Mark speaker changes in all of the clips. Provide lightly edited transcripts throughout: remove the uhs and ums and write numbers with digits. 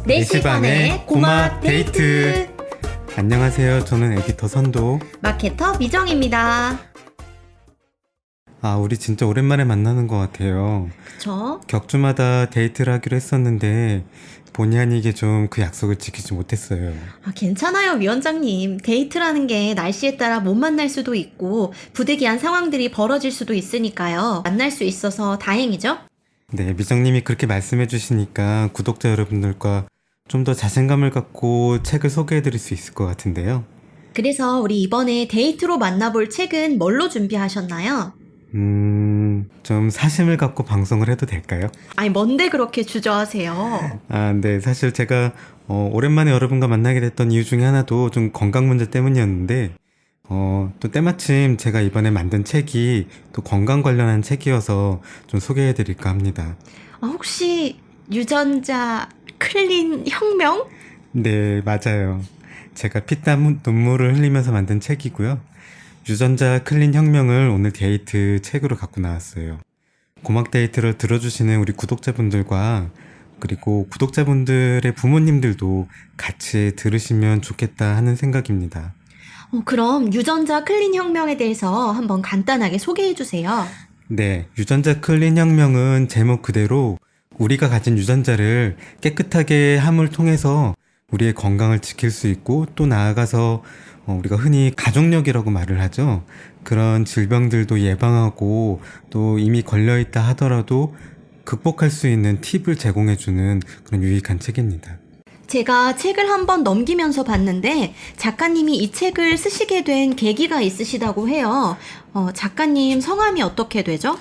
Speaker 1: 4시 반에 고막 데이트.
Speaker 2: 안녕하세요. 저는 에디터 선도.
Speaker 1: 마케터 미정입니다.
Speaker 2: 우리 진짜 오랜만에 만나는 것 같아요.
Speaker 1: 그쵸?
Speaker 2: 격주마다 데이트를 하기로 했었는데 본의 아니게 좀 그 약속을 지키지 못했어요.
Speaker 1: 괜찮아요, 위원장님. 데이트라는 게 날씨에 따라 못 만날 수도 있고 부득이한 상황들이 벌어질 수도 있으니까요. 만날 수 있어서 다행이죠?
Speaker 2: 네, 미정님이 그렇게 말씀해 주시니까 구독자 여러분들과 좀 더 자신감을 갖고 책을 소개해 드릴 수 있을 것 같은데요.
Speaker 1: 그래서 우리 이번에 데이트로 만나볼 책은 뭘로 준비하셨나요?
Speaker 2: 좀 사심을 갖고 방송을 해도 될까요?
Speaker 1: 뭔데 그렇게 주저하세요?
Speaker 2: 네. 사실 제가 오랜만에 여러분과 만나게 됐던 이유 중에 하나도 좀 건강 문제 때문이었는데 또 때마침 제가 이번에 만든 책이 또 건강 관련한 책이어서 좀 소개해 드릴까 합니다.
Speaker 1: 혹시 유전자 클린 혁명?
Speaker 2: 네, 맞아요. 제가 피땀 눈물을 흘리면서 만든 책이고요. 유전자 클린 혁명을 오늘 데이트 책으로 갖고 나왔어요. 고막 데이트를 들어주시는 우리 구독자분들과 그리고 구독자분들의 부모님들도 같이 들으시면 좋겠다 하는 생각입니다.
Speaker 1: 그럼 유전자 클린 혁명에 대해서 한번 간단하게 소개해 주세요.
Speaker 2: 네, 유전자 클린 혁명은 제목 그대로 우리가 가진 유전자를 깨끗하게 함을 통해서 우리의 건강을 지킬 수 있고 또 나아가서 우리가 흔히 가족력이라고 말을 하죠. 그런 질병들도 예방하고 또 이미 걸려있다 하더라도 극복할 수 있는 팁을 제공해주는 그런 유익한 책입니다.
Speaker 1: 제가 책을 한번 넘기면서 봤는데 작가님이 이 책을 쓰시게 된 계기가 있으시다고 해요. 작가님 성함이 어떻게 되죠?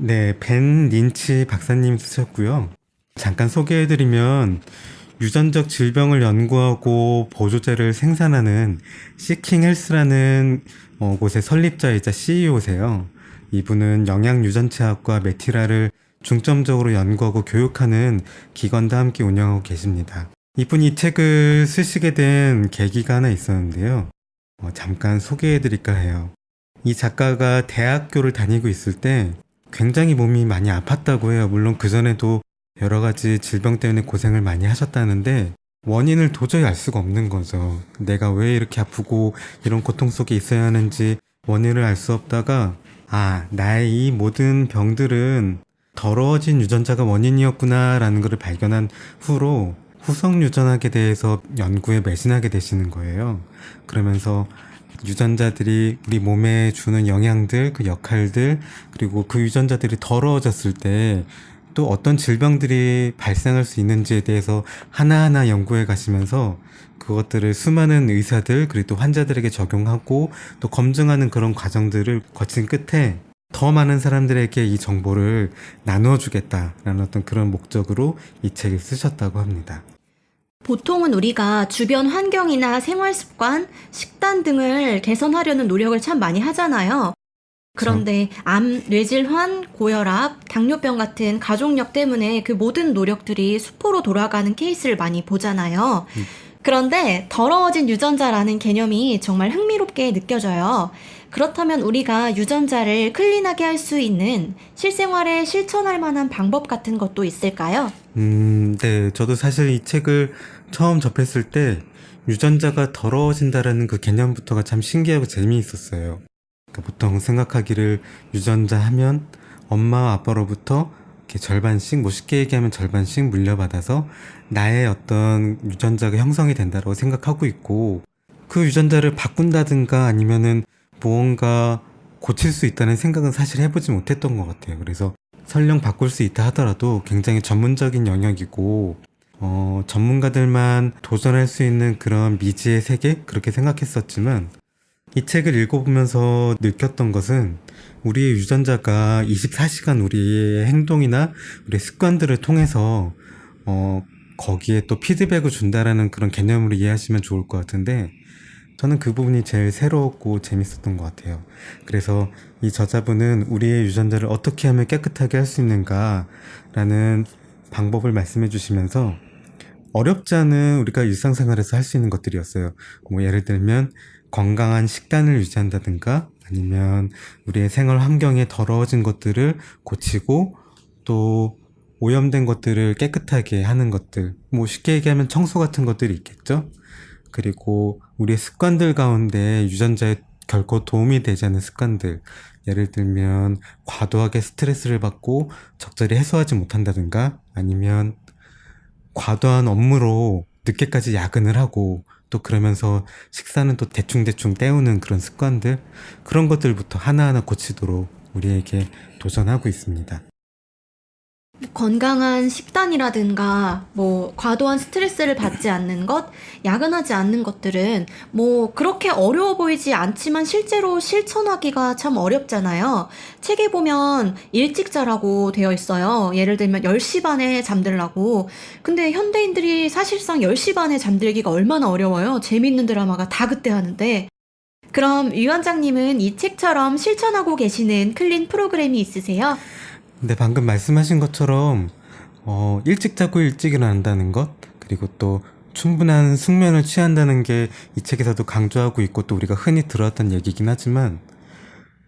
Speaker 2: 네, 벤 린치 박사님 쓰셨고요. 잠깐 소개해드리면 유전적 질병을 연구하고 보조제를 생산하는 시킹헬스라는 곳의 설립자이자 CEO세요. 이분은 영양유전체학과 메티라를 중점적으로 연구하고 교육하는 기관도 함께 운영하고 계십니다. 이분이 이 책을 쓰시게 된 계기가 하나 있었는데요. 잠깐 소개해드릴까 해요. 이 작가가 대학교를 다니고 있을 때 굉장히 몸이 많이 아팠다고 해요. 물론 그전에도 여러 가지 질병 때문에 고생을 많이 하셨다는데 원인을 도저히 알 수가 없는 거죠. 내가 왜 이렇게 아프고 이런 고통 속에 있어야 하는지 원인을 알 수 없다가 나의 이 모든 병들은 더러워진 유전자가 원인이었구나 라는 것을 발견한 후로 후성 유전학에 대해서 연구에 매진하게 되시는 거예요. 그러면서 유전자들이 우리 몸에 주는 영향들, 그 역할들, 그리고 그 유전자들이 더러워졌을 때 또 어떤 질병들이 발생할 수 있는지에 대해서 하나하나 연구해 가시면서 그것들을 수많은 의사들, 그리고 또 환자들에게 적용하고 또 검증하는 그런 과정들을 거친 끝에 더 많은 사람들에게 이 정보를 나누어 주겠다라는 어떤 그런 목적으로 이 책을 쓰셨다고 합니다.
Speaker 1: 보통은 우리가 주변 환경이나 생활 습관, 식단 등을 개선하려는 노력을 참 많이 하잖아요. 그런데 암, 뇌질환, 고혈압, 당뇨병 같은 가족력 때문에 그 모든 노력들이 수포로 돌아가는 케이스를 많이 보잖아요. 그런데 더러워진 유전자라는 개념이 정말 흥미롭게 느껴져요. 그렇다면 우리가 유전자를 클린하게 할 수 있는 실생활에 실천할 만한 방법 같은 것도 있을까요?
Speaker 2: 네. 저도 사실 이 책을 처음 접했을 때 유전자가 더러워진다라는 그 개념부터가 참 신기하고 재미있었어요. 그러니까 보통 생각하기를 유전자 하면 엄마와 아빠로부터 이렇게 절반씩, 쉽게 얘기하면 절반씩 물려받아서 나의 어떤 유전자가 형성이 된다고 생각하고 있고 그 유전자를 바꾼다든가 아니면은 무언가 고칠 수 있다는 생각은 사실 해보지 못했던 것 같아요. 그래서 설령 바꿀 수 있다 하더라도 굉장히 전문적인 영역이고 전문가들만 도전할 수 있는 그런 미지의 세계? 그렇게 생각했었지만 이 책을 읽어보면서 느꼈던 것은 우리의 유전자가 24시간 우리의 행동이나 우리의 습관들을 통해서 거기에 또 피드백을 준다라는 그런 개념으로 이해하시면 좋을 것 같은데 저는 그 부분이 제일 새로웠고 재밌었던 것 같아요. 그래서 이 저자분은 우리의 유전자를 어떻게 하면 깨끗하게 할 수 있는가라는 방법을 말씀해 주시면서 어렵지 않은 우리가 일상생활에서 할 수 있는 것들이었어요. 예를 들면 건강한 식단을 유지한다든가 아니면 우리의 생활 환경에 더러워진 것들을 고치고 또 오염된 것들을 깨끗하게 하는 것들, 뭐 쉽게 얘기하면 청소 같은 것들이 있겠죠. 그리고 우리의 습관들 가운데 유전자에 결코 도움이 되지 않는 습관들, 예를 들면 과도하게 스트레스를 받고 적절히 해소하지 못한다든가, 아니면 과도한 업무로 늦게까지 야근을 하고 또 그러면서 식사는 또 대충대충 때우는 그런 습관들, 그런 것들부터 하나하나 고치도록 우리에게 도전하고 있습니다.
Speaker 1: 건강한 식단이라든가 뭐 과도한 스트레스를 받지 않는 것, 야근하지 않는 것들은 뭐 그렇게 어려워 보이지 않지만 실제로 실천하기가 참 어렵잖아요. 책에 보면 일찍 자라고 되어 있어요. 예를 들면 10시 반에 잠들라고. 근데 현대인들이 사실상 10시 반에 잠들기가 얼마나 어려워요. 재밌는 드라마가 다 그때 하는데. 그럼 위원장님은 이 책처럼 실천하고 계시는 클린 프로그램이 있으세요?
Speaker 2: 근데 방금 말씀하신 것처럼 일찍 자고 일찍 일어난다는 것, 그리고 또 충분한 숙면을 취한다는 게 이 책에서도 강조하고 있고 또 우리가 흔히 들었던 얘기긴 하지만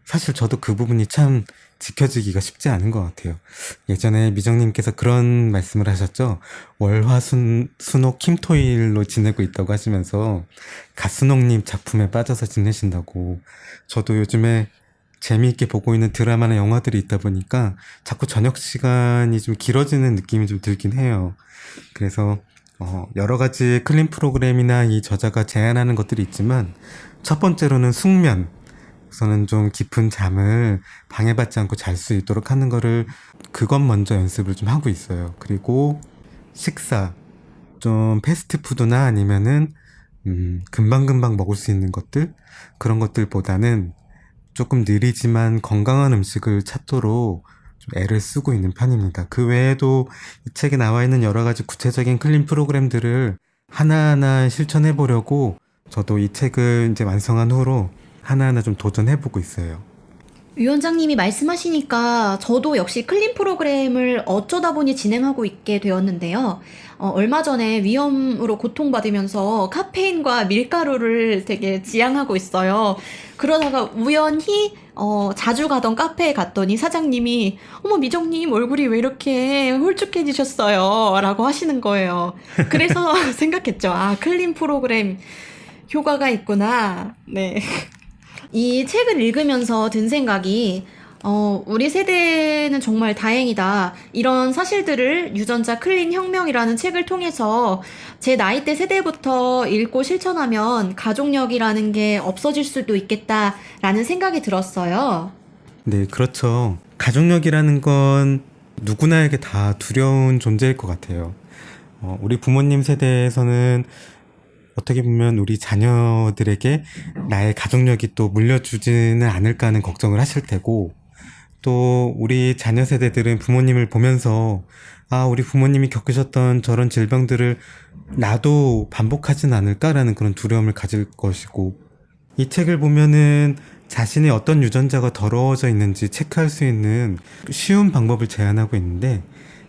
Speaker 2: 사실 저도 그 부분이 참 지켜지기가 쉽지 않은 것 같아요. 예전에 미정님께서 그런 말씀을 하셨죠. 월화수목 김토일로 지내고 있다고 하시면서 가스농님 작품에 빠져서 지내신다고. 저도 요즘에 재미있게 보고 있는 드라마나 영화들이 있다 보니까 자꾸 저녁 시간이 좀 길어지는 느낌이 좀 들긴 해요. 그래서 여러 가지 클린 프로그램이나 이 저자가 제안하는 것들이 있지만 첫 번째로는 숙면, 우선은 좀 깊은 잠을 방해받지 않고 잘 수 있도록 하는 거를 그것 먼저 연습을 좀 하고 있어요. 그리고 식사, 좀 패스트푸드나 아니면은 금방금방 먹을 수 있는 것들, 그런 것들보다는 조금 느리지만 건강한 음식을 찾도록 좀 애를 쓰고 있는 편입니다. 그 외에도 이 책에 나와 있는 여러 가지 구체적인 클린 프로그램들을 하나하나 실천해 보려고 저도 이 책을 이제 완성한 후로 하나하나 좀 도전해 보고 있어요.
Speaker 1: 위원장님이 말씀하시니까 저도 역시 클린 프로그램을 어쩌다 보니 진행하고 있게 되었는데요. 얼마 전에 위염으로 고통받으면서 카페인과 밀가루를 되게 지양하고 있어요. 그러다가 우연히 자주 가던 카페에 갔더니 사장님이 어머 미정님 얼굴이 왜 이렇게 홀쭉해지셨어요? 라고 하시는 거예요. 그래서 생각했죠. 아, 클린 프로그램 효과가 있구나. 네. 이 책을 읽으면서 든 생각이 우리 세대는 정말 다행이다. 이런 사실들을 유전자 클린 혁명이라는 책을 통해서 제 나이대 세대부터 읽고 실천하면 가족력이라는 게 없어질 수도 있겠다라는 생각이 들었어요.
Speaker 2: 네, 그렇죠. 가족력이라는 건 누구나에게 다 두려운 존재일 것 같아요. 우리 부모님 세대에서는 어떻게 보면 우리 자녀들에게 나의 가족력이 또 물려주지는 않을까 하는 걱정을 하실 테고, 또 우리 자녀 세대들은 부모님을 보면서 아, 우리 부모님이 겪으셨던 저런 질병들을 나도 반복하진 않을까라는 그런 두려움을 가질 것이고, 이 책을 보면은 자신의 어떤 유전자가 더러워져 있는지 체크할 수 있는 쉬운 방법을 제안하고 있는데,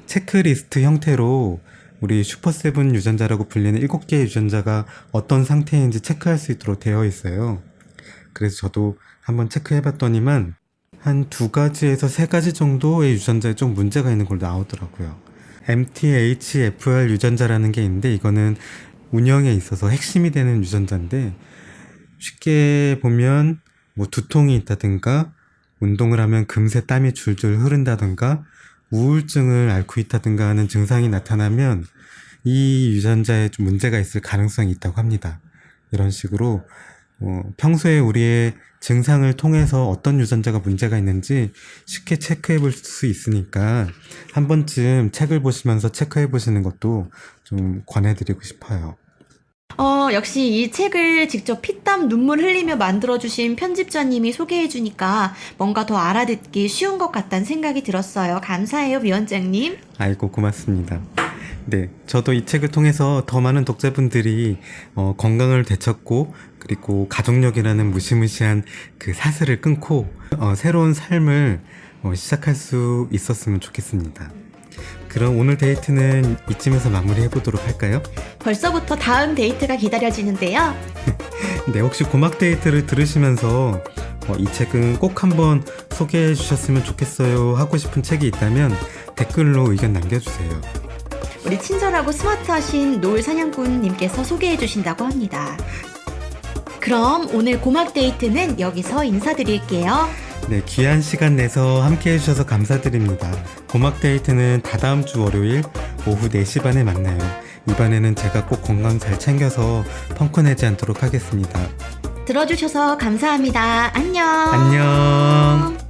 Speaker 2: 체크리스트 형태로 우리 슈퍼세븐 유전자라고 불리는 7개의 유전자가 어떤 상태인지 체크할 수 있도록 되어 있어요. 그래서 저도 한번 체크해봤더니만 한 2가지에서 3가지 정도의 유전자에 좀 문제가 있는 걸로 나오더라고요. MTHFR 유전자라는 게 있는데 이거는 운영에 있어서 핵심이 되는 유전자인데, 쉽게 보면 뭐 두통이 있다든가 운동을 하면 금세 땀이 줄줄 흐른다든가 우울증을 앓고 있다든가 하는 증상이 나타나면 이 유전자에 좀 문제가 있을 가능성이 있다고 합니다. 이런 식으로 평소에 우리의 증상을 통해서 어떤 유전자가 문제가 있는지 쉽게 체크해 볼 수 있으니까 한 번쯤 책을 보시면서 체크해 보시는 것도 좀 권해드리고 싶어요.
Speaker 1: 역시 이 책을 직접 피땀 눈물 흘리며 만들어주신 편집자님이 소개해주니까 뭔가 더 알아듣기 쉬운 것 같다는 생각이 들었어요. 감사해요, 위원장님.
Speaker 2: 아이고, 고맙습니다. 네, 저도 이 책을 통해서 더 많은 독자분들이 건강을 되찾고, 그리고 가족력이라는 무시무시한 그 사슬을 끊고 새로운 삶을 시작할 수 있었으면 좋겠습니다. 그럼 오늘 데이트는 이쯤에서 마무리해보도록 할까요?
Speaker 1: 벌써부터 다음 데이트가 기다려지는데요.
Speaker 2: 네, 혹시 고막 데이트를 들으시면서 이 책은 꼭 한번 소개해 주셨으면 좋겠어요 하고 싶은 책이 있다면 댓글로 의견 남겨주세요.
Speaker 1: 우리 친절하고 스마트하신 노을 사냥꾼님께서 소개해 주신다고 합니다. 그럼 오늘 고막 데이트는 여기서 인사드릴게요.
Speaker 2: 네, 귀한 시간 내서 함께 해주셔서 감사드립니다. 고막 데이트는 다다음 주 월요일 오후 4시 반에 만나요. 이번에는 제가 꼭 건강 잘 챙겨서 펑크내지 않도록 하겠습니다.
Speaker 1: 들어주셔서 감사합니다. 안녕.
Speaker 2: 안녕.